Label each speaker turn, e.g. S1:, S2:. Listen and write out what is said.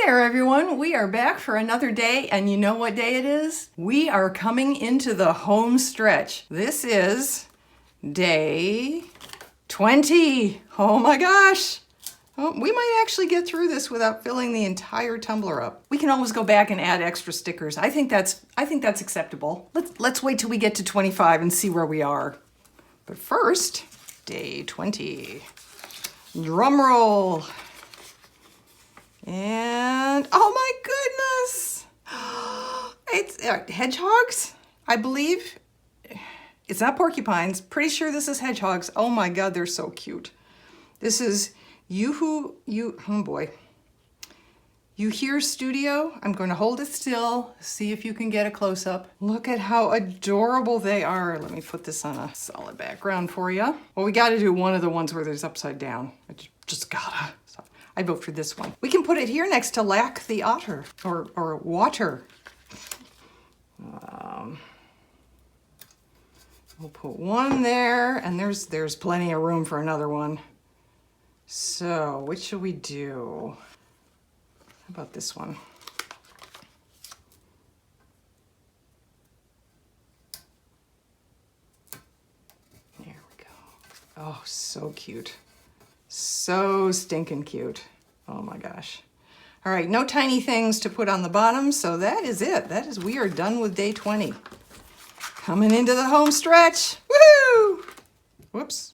S1: there, everyone. We are back for another day, and you know what day it is? We are coming into the home stretch. This is day 20. Oh my gosh. Oh, we might actually get through this without filling the entire tumbler up. We can always go back and add extra stickers. I think that's acceptable. Let's wait till we get to 25 and see where we are. But first, day 20. Drum roll. And oh my goodness, it's hedgehogs, I believe. It's not porcupines. Pretty sure this is hedgehogs. Oh my God, they're so cute. This is oh boy. You Hear Studio. I'm going to hold it still, see if you can get a close up. Look at how adorable they are. Let me put this on a solid background for you. Well, we got to do one of the ones where there's upside down. I just gotta. So I vote for this one. We can put it here next to Lack the Otter or Water. We'll put one there, and there's plenty of room for another one. So which should we do? How about this one? There we go. Oh, so cute. So stinking cute. Oh my gosh. All right, no tiny things to put on the bottom, so that is it. We are done with day 20. Coming into the home stretch. Woohoo! Whoops.